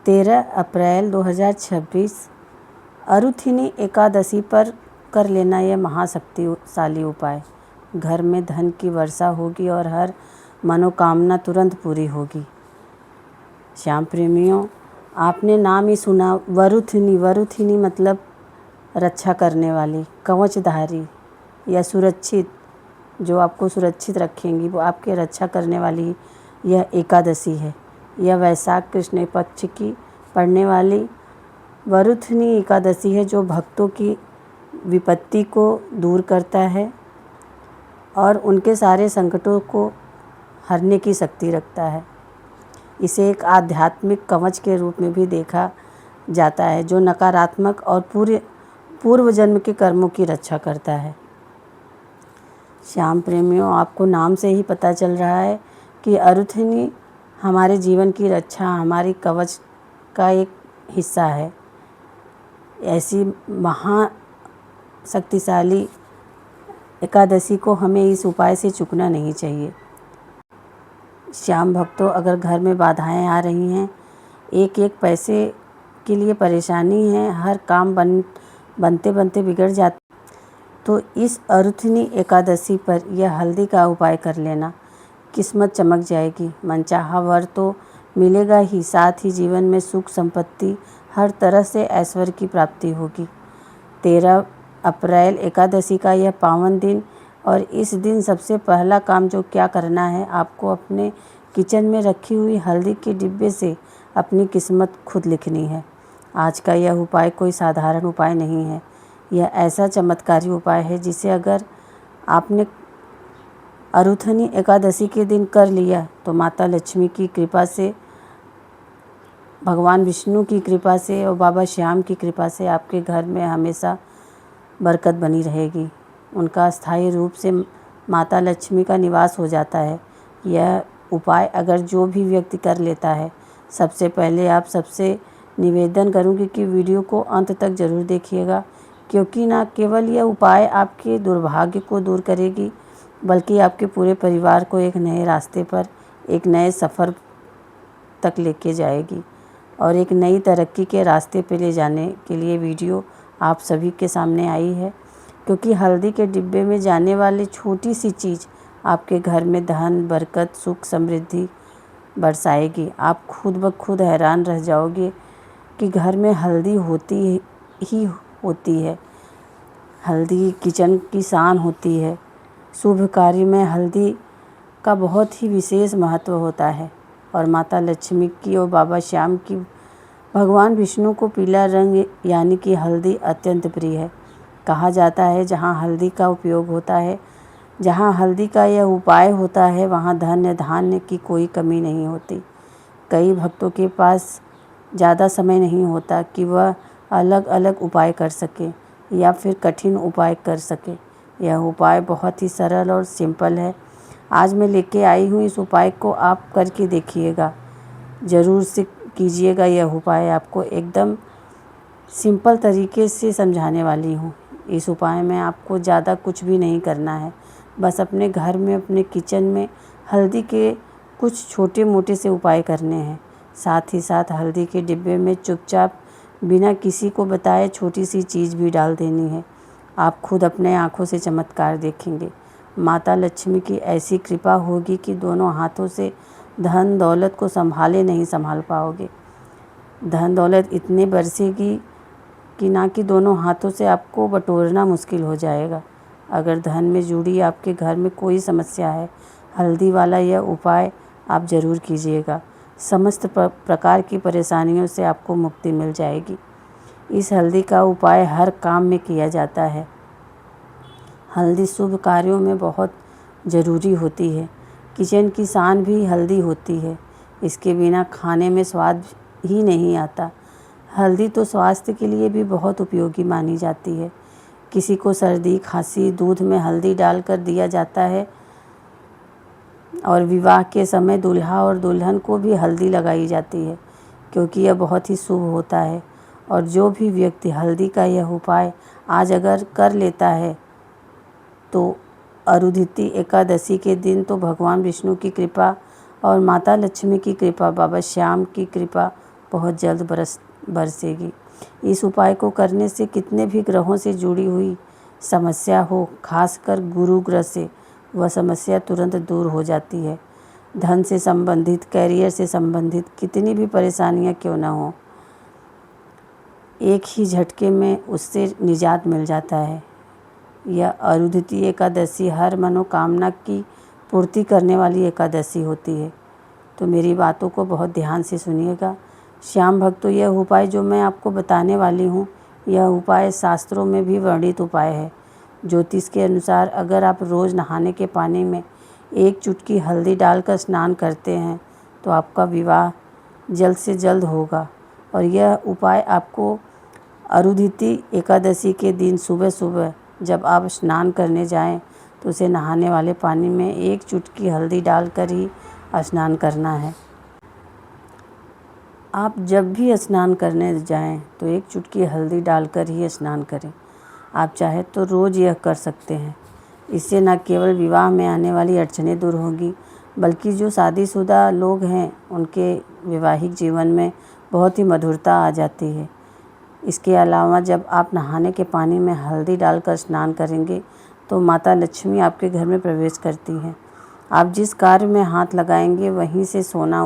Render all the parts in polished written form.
13 अप्रैल 2026 अरुथिनी एकादशी पर कर लेना यह महाशक्तिशाली उपाय। घर में धन की वर्षा होगी और हर मनोकामना तुरंत पूरी होगी। श्याम प्रेमियों, आपने नाम ही सुना वरुथिनी। वरुथिनी मतलब रक्षा करने वाली, कवचधारी या सुरक्षित, जो आपको सुरक्षित रखेंगी, वो आपकी रक्षा करने वाली यह एकादशी है। यह वैशाख कृष्ण पक्ष की पड़ने वाली वरुथिनी एकादशी है, जो भक्तों की विपत्ति को दूर करता है और उनके सारे संकटों को हरने की शक्ति रखता है। इसे एक आध्यात्मिक कवच के रूप में भी देखा जाता है, जो नकारात्मक और पूर्व जन्म के कर्मों की रक्षा करता है। श्याम प्रेमियों, आपको नाम से ही पता चल रहा है कि अरुथिनी हमारे जीवन की रक्षा, हमारी कवच का एक हिस्सा है। ऐसी महाशक्तिशाली एकादशी को हमें इस उपाय से चूकना नहीं चाहिए। श्याम भक्तों, अगर घर में बाधाएं आ रही हैं, एक एक पैसे के लिए परेशानी है, हर काम बनते बनते बिगड़ जाता, तो इस अरुथिनी एकादशी पर यह हल्दी का उपाय कर लेना। किस्मत चमक जाएगी, मनचाहा वर तो मिलेगा ही, साथ ही जीवन में सुख संपत्ति, हर तरह से ऐश्वर्य की प्राप्ति होगी। 13 अप्रैल एकादशी का यह पावन दिन, और इस दिन सबसे पहला काम जो क्या करना है, आपको अपने किचन में रखी हुई हल्दी के डिब्बे से अपनी किस्मत खुद लिखनी है। आज का यह उपाय कोई साधारण उपाय नहीं है। यह ऐसा चमत्कारी उपाय है जिसे अगर आपने अरुथिनी एकादशी के दिन कर लिया तो माता लक्ष्मी की कृपा से, भगवान विष्णु की कृपा से और बाबा श्याम की कृपा से आपके घर में हमेशा बरकत बनी रहेगी। उनका स्थायी रूप से माता लक्ष्मी का निवास हो जाता है। यह उपाय अगर जो भी व्यक्ति कर लेता है, सबसे पहले आप सबसे निवेदन करूंगी कि वीडियो को अंत तक ज़रूर देखिएगा, क्योंकि ना केवल यह उपाय आपके दुर्भाग्य को दूर करेगी, बल्कि आपके पूरे परिवार को एक नए रास्ते पर, एक नए सफ़र तक लेके जाएगी और एक नई तरक्की के रास्ते पे ले जाने के लिए वीडियो आप सभी के सामने आई है। क्योंकि हल्दी के डिब्बे में जाने वाली छोटी सी चीज़ आपके घर में धन, बरकत, सुख, समृद्धि बरसाएगी। आप खुद ब खुद हैरान रह जाओगे कि घर में हल्दी होती ही होती है। हल्दी किचन की शान होती है। शुभ कार्य में हल्दी का बहुत ही विशेष महत्व होता है और माता लक्ष्मी की और बाबा श्याम की, भगवान विष्णु को पीला रंग यानी कि हल्दी अत्यंत प्रिय है। कहा जाता है जहाँ हल्दी का उपयोग होता है, जहाँ हल्दी का यह उपाय होता है, वहाँ धन्य धान्य की कोई कमी नहीं होती। कई भक्तों के पास ज़्यादा समय नहीं होता कि वह अलग अलग उपाय कर सके या फिर कठिन उपाय कर सके। यह उपाय बहुत ही सरल और सिंपल है। आज मैं लेके आई हूँ इस उपाय को, आप करके देखिएगा, ज़रूर से कीजिएगा। यह उपाय आपको एकदम सिंपल तरीके से समझाने वाली हूँ। इस उपाय में आपको ज़्यादा कुछ भी नहीं करना है, बस अपने घर में, अपने किचन में हल्दी के कुछ छोटे मोटे से उपाय करने हैं। साथ ही साथ हल्दी के डिब्बे में चुपचाप बिना किसी को बताए छोटी सी चीज़ भी डाल देनी है। आप खुद अपने आँखों से चमत्कार देखेंगे। माता लक्ष्मी की ऐसी कृपा होगी कि दोनों हाथों से धन दौलत को संभाले नहीं संभाल पाओगे। धन दौलत इतनी बरसेगी कि ना कि दोनों हाथों से आपको बटोरना मुश्किल हो जाएगा। अगर धन में जुड़ी आपके घर में कोई समस्या है, हल्दी वाला यह उपाय आप ज़रूर कीजिएगा। समस्त प्रकार की परेशानियों से आपको मुक्ति मिल जाएगी। इस हल्दी का उपाय हर काम में किया जाता है। हल्दी शुभ कार्यों में बहुत ज़रूरी होती है। किचन की शान भी हल्दी होती है। इसके बिना खाने में स्वाद ही नहीं आता। हल्दी तो स्वास्थ्य के लिए भी बहुत उपयोगी मानी जाती है। किसी को सर्दी खांसी दूध में हल्दी डालकर दिया जाता है और विवाह के समय दूल्हा और दुल्हन को भी हल्दी लगाई जाती है, क्योंकि यह बहुत ही शुभ होता है। और जो भी व्यक्ति हल्दी का यह उपाय आज अगर कर लेता है, तो अरुधिती एकादशी के दिन तो भगवान विष्णु की कृपा और माता लक्ष्मी की कृपा, बाबा श्याम की कृपा बहुत जल्द बरसेगी। इस उपाय को करने से कितने भी ग्रहों से जुड़ी हुई समस्या हो, खासकर गुरु ग्रह से, वह समस्या तुरंत दूर हो जाती है। धन से संबंधित, कैरियर से संबंधित कितनी भी परेशानियां क्यों न हो, एक ही झटके में उससे निजात मिल जाता है। यह अरुंधति एकादशी हर मनोकामना की पूर्ति करने वाली एकादशी होती है। तो मेरी बातों को बहुत ध्यान से सुनिएगा। श्याम भक्तों, यह उपाय जो मैं आपको बताने वाली हूँ, यह उपाय शास्त्रों में भी वर्णित उपाय है। ज्योतिष के अनुसार अगर आप रोज़ नहाने के पानी में 1 चुटकी हल्दी डालकर स्नान करते हैं तो आपका विवाह जल्द से जल्द होगा। और यह उपाय आपको अरुंधति एकादशी के दिन सुबह सुबह जब आप स्नान करने जाएं तो उसे नहाने वाले पानी में 1 चुटकी हल्दी डालकर ही स्नान करना है। आप जब भी स्नान करने जाएं तो 1 चुटकी हल्दी डालकर ही स्नान करें। आप चाहे तो रोज़ यह कर सकते हैं। इससे न केवल विवाह में आने वाली अड़चनें दूर होंगी, बल्कि जो शादीशुदा लोग हैं उनके वैवाहिक जीवन में बहुत ही मधुरता आ जाती है। इसके अलावा जब आप नहाने के पानी में हल्दी डालकर स्नान करेंगे तो माता लक्ष्मी आपके घर में प्रवेश करती हैं। आप जिस कार्य में हाथ लगाएंगे वहीं से सोना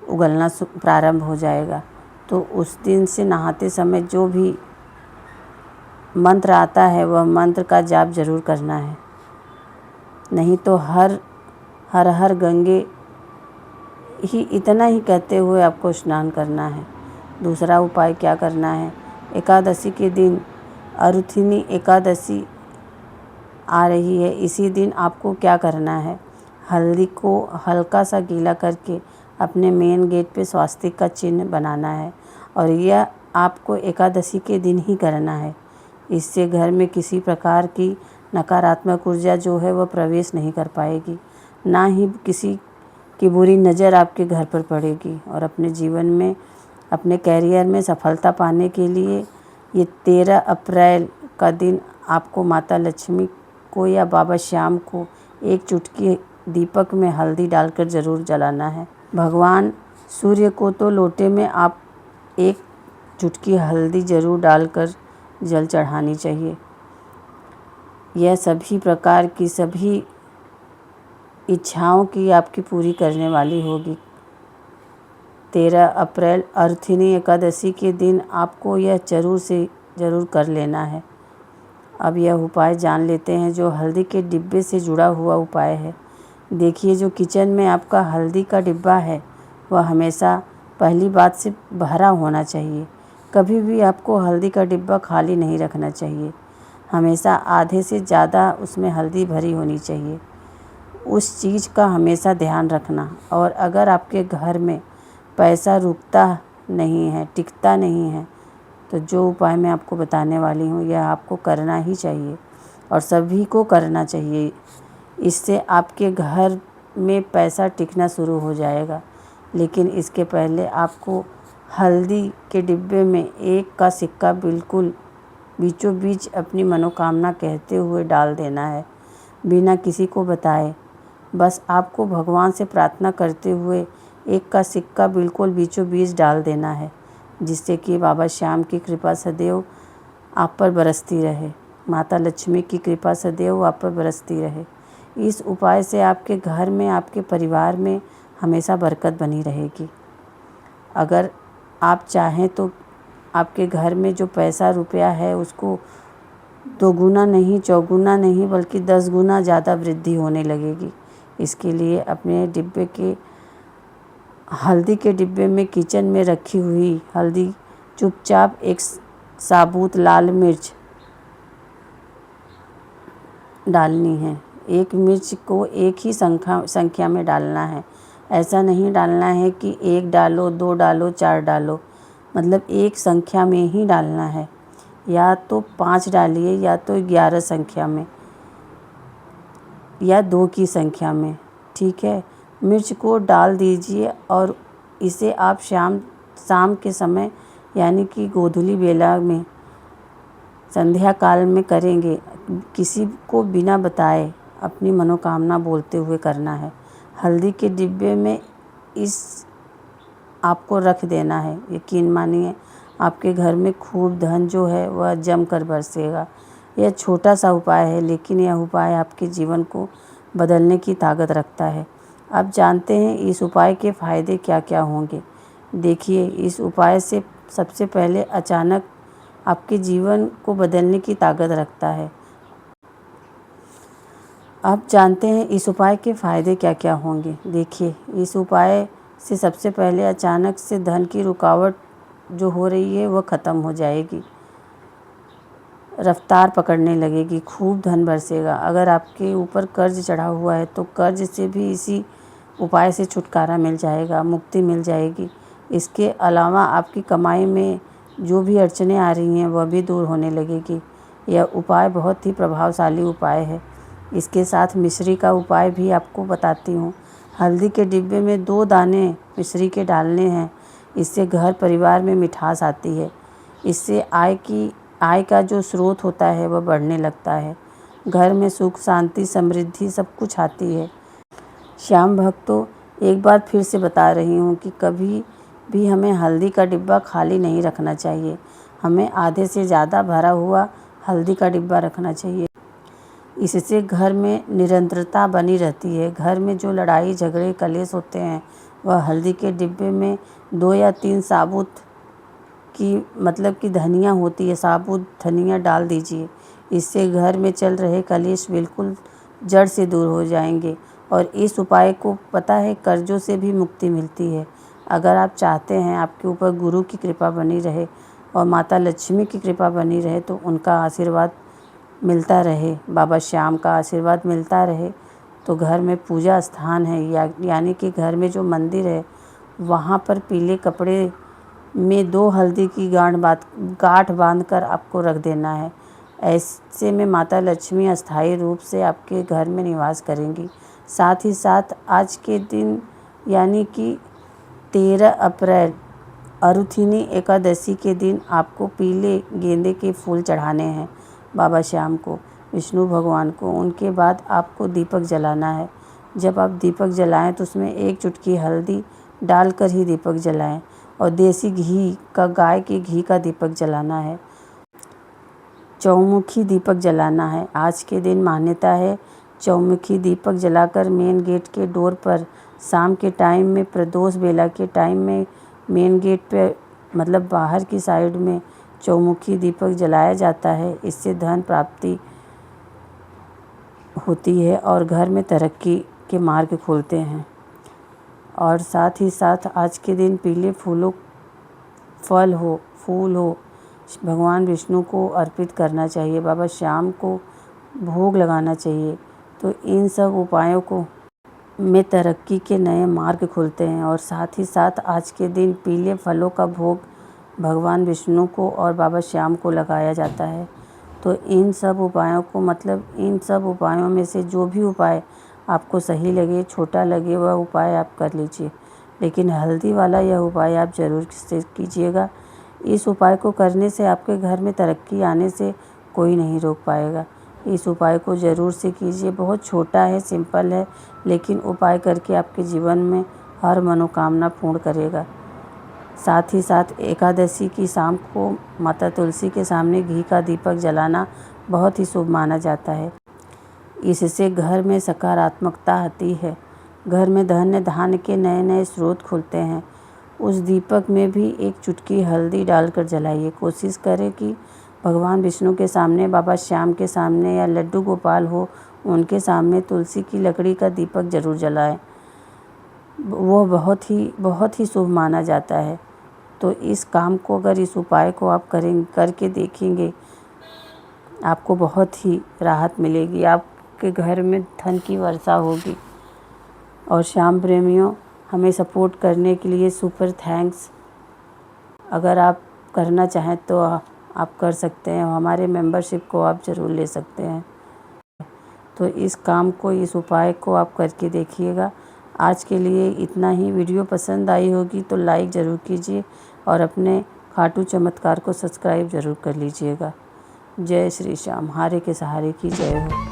उगलना प्रारंभ हो जाएगा। तो उस दिन से नहाते समय जो भी मंत्र आता है वह मंत्र का जाप जरूर करना है, नहीं तो हर हर गंगे ही इतना ही कहते हुए आपको स्नान करना है। दूसरा उपाय क्या करना है, एकादशी के दिन अरुंधति एकादशी आ रही है, इसी दिन आपको क्या करना है, हल्दी को हल्का सा गीला करके अपने मेन गेट पे स्वास्तिक का चिन्ह बनाना है। और यह आपको एकादशी के दिन ही करना है। इससे घर में किसी प्रकार की नकारात्मक ऊर्जा जो है वह प्रवेश नहीं कर पाएगी, ना ही किसी की बुरी नज़र आपके घर पर पड़ेगी। और अपने जीवन में, अपने कैरियर में सफलता पाने के लिए ये 13 अप्रैल का दिन आपको माता लक्ष्मी को या बाबा श्याम को 1 चुटकी दीपक में हल्दी डालकर ज़रूर जलाना है। भगवान सूर्य को तो लोटे में आप 1 चुटकी हल्दी ज़रूर डालकर जल चढ़ानी चाहिए। यह सभी प्रकार की सभी इच्छाओं की आपकी पूरी करने वाली होगी। 13 अप्रैल अरुंधति एकादशी के दिन आपको यह जरूर से ज़रूर कर लेना है। अब यह उपाय जान लेते हैं जो हल्दी के डिब्बे से जुड़ा हुआ उपाय है। देखिए, जो किचन में आपका हल्दी का डिब्बा है वह हमेशा पहली बात से भरा होना चाहिए। कभी भी आपको हल्दी का डिब्बा खाली नहीं रखना चाहिए। हमेशा आधे से ज़्यादा उसमें हल्दी भरी होनी चाहिए। उस चीज़ का हमेशा ध्यान रखना। और अगर आपके घर में पैसा रुकता नहीं है, टिकता नहीं है, तो जो उपाय मैं आपको बताने वाली हूँ यह आपको करना ही चाहिए और सभी को करना चाहिए। इससे आपके घर में पैसा टिकना शुरू हो जाएगा। लेकिन इसके पहले आपको हल्दी के डिब्बे में 1 का सिक्का बिल्कुल बीचों बीच अपनी मनोकामना कहते हुए डाल देना है, बिना किसी को बताए। बस आपको भगवान से प्रार्थना करते हुए 1 का सिक्का बिल्कुल बीचों बीच डाल देना है, जिससे कि बाबा श्याम की कृपा सदैव आप पर बरसती रहे, माता लक्ष्मी की कृपा सदैव आप पर बरसती रहे। इस उपाय से आपके घर में, आपके परिवार में हमेशा बरकत बनी रहेगी। अगर आप चाहें तो आपके घर में जो पैसा रुपया है उसको 2 गुना नहीं, 4 गुना नहीं, बल्कि 10 गुना ज़्यादा वृद्धि होने लगेगी। इसके लिए अपने डिब्बे के हल्दी के डिब्बे में किचन में रखी हुई हल्दी चुपचाप 1 साबुत लाल मिर्च डालनी है। 1 मिर्च को एक ही संख्या में डालना है। ऐसा नहीं डालना है कि 1 डालो, 2 डालो, 4 डालो, मतलब एक संख्या में ही डालना है। या तो 5 डालिए, या तो 11 संख्या में, या 2 की संख्या में, ठीक है। मिर्च को डाल दीजिए और इसे आप शाम के समय यानी कि गोधूली बेला में, संध्या काल में करेंगे। किसी को बिना बताए अपनी मनोकामना बोलते हुए करना है। हल्दी के डिब्बे में इस आपको रख देना है। यकीन मानिए आपके घर में खूब धन जो है वह जम कर बरसेगा। यह छोटा सा उपाय है, लेकिन यह उपाय आपके जीवन को बदलने की ताकत रखता है। आप जानते हैं इस उपाय के फ़ायदे क्या क्या होंगे। देखिए, इस उपाय से सबसे पहले अचानक आपके जीवन को बदलने की ताकत रखता है। आप जानते हैं इस उपाय के फ़ायदे क्या क्या होंगे। देखिए, इस उपाय से सबसे पहले अचानक से धन की रुकावट जो हो रही है वह ख़त्म हो जाएगी, रफ्तार पकड़ने लगेगी, खूब धन बरसेगा। अगर आपके ऊपर कर्ज चढ़ा हुआ है तो कर्ज से भी इसी उपाय से छुटकारा मिल जाएगा, मुक्ति मिल जाएगी। इसके अलावा आपकी कमाई में जो भी अड़चनें आ रही हैं वह भी दूर होने लगेगी। यह उपाय बहुत ही प्रभावशाली उपाय है। इसके साथ मिश्री का उपाय भी आपको बताती हूँ। हल्दी के डिब्बे में 2 दाने मिश्री के डालने हैं। इससे घर परिवार में मिठास आती है। इससे आय का जो स्रोत होता है वह बढ़ने लगता है। घर में सुख, शांति, समृद्धि सब कुछ आती है। श्याम भक्तों, एक बार फिर से बता रही हूँ कि कभी भी हमें हल्दी का डिब्बा खाली नहीं रखना चाहिए। हमें आधे से ज़्यादा भरा हुआ हल्दी का डिब्बा रखना चाहिए। इससे घर में निरंतरता बनी रहती है। घर में जो लड़ाई झगड़े कलेश होते हैं वह हल्दी के डिब्बे में 2 या 3 साबुत की धनिया होती है, साबुत धनिया डाल दीजिए। इससे घर में चल रहे कलेश बिल्कुल जड़ से दूर हो जाएंगे। और इस उपाय को पता है कर्जों से भी मुक्ति मिलती है। अगर आप चाहते हैं आपके ऊपर गुरु की कृपा बनी रहे और माता लक्ष्मी की कृपा बनी रहे, तो उनका आशीर्वाद मिलता रहे, बाबा श्याम का आशीर्वाद मिलता रहे, तो घर में पूजा स्थान है यानी कि घर में जो मंदिर है वहाँ पर पीले कपड़े में 2 हल्दी की गांठ बांधकर आपको रख देना है। ऐसे में माता लक्ष्मी अस्थायी रूप से आपके घर में निवास करेंगी। साथ ही साथ आज के दिन यानी कि 13 अप्रैल अरुथिनी एकादशी के दिन आपको पीले गेंदे के फूल चढ़ाने हैं बाबा श्याम को, विष्णु भगवान को। उनके बाद आपको दीपक जलाना है। जब आप दीपक जलाएं तो उसमें 1 चुटकी हल्दी डालकर ही दीपक जलाएं और देसी घी का, गाय के घी का दीपक जलाना है। चौमुखी दीपक जलाना है। आज के दिन मान्यता है चौमुखी दीपक जलाकर मेन गेट के डोर पर शाम के टाइम में, प्रदोष बेला के टाइम में मेन गेट पे बाहर की साइड में चौमुखी दीपक जलाया जाता है। इससे धन प्राप्ति होती है और घर में तरक्की के मार्ग खुलते हैं। और साथ ही साथ आज के दिन पीले फूल हो भगवान विष्णु को अर्पित करना चाहिए, बाबा श्याम को भोग लगाना चाहिए। तो इन सब उपायों में तरक्की के नए मार्ग खुलते हैं। और साथ ही साथ आज के दिन पीले फलों का भोग भगवान विष्णु को और बाबा श्याम को लगाया जाता है। तो इन सब उपायों में से जो भी उपाय आपको सही लगे, छोटा लगे, वह उपाय आप कर लीजिए। लेकिन हल्दी वाला यह उपाय आप ज़रूर से कीजिएगा। इस उपाय को करने से आपके घर में तरक्की आने से कोई नहीं रोक पाएगा। इस उपाय को ज़रूर से कीजिए। बहुत छोटा है, सिंपल है, लेकिन उपाय करके आपके जीवन में हर मनोकामना पूर्ण करेगा। साथ ही साथ एकादशी की शाम को माता तुलसी के सामने घी का दीपक जलाना बहुत ही शुभ माना जाता है। इससे घर में सकारात्मकता आती है। घर में धन्य धान्य के नए नए स्रोत खुलते हैं। उस दीपक में भी 1 चुटकी हल्दी डालकर जलाइए। कोशिश करें कि भगवान विष्णु के सामने, बाबा श्याम के सामने या लड्डू गोपाल हो उनके सामने तुलसी की लकड़ी का दीपक ज़रूर जलाएं। वो बहुत ही शुभ माना जाता है। तो इस काम को, अगर इस उपाय को आप करके देखेंगे, आपको बहुत ही राहत मिलेगी। आपके घर में धन की वर्षा होगी। और श्याम प्रेमियों, हमें सपोर्ट करने के लिए सुपर थैंक्स। अगर आप करना चाहें तो आप कर सकते हैं। हमारे मेंबरशिप को आप ज़रूर ले सकते हैं। तो इस उपाय को आप करके देखिएगा। आज के लिए इतना ही। वीडियो पसंद आई होगी तो लाइक ज़रूर कीजिए और अपने खाटू चमत्कार को सब्सक्राइब ज़रूर कर लीजिएगा। जय श्री श्याम। हारे के सहारे की जय हो।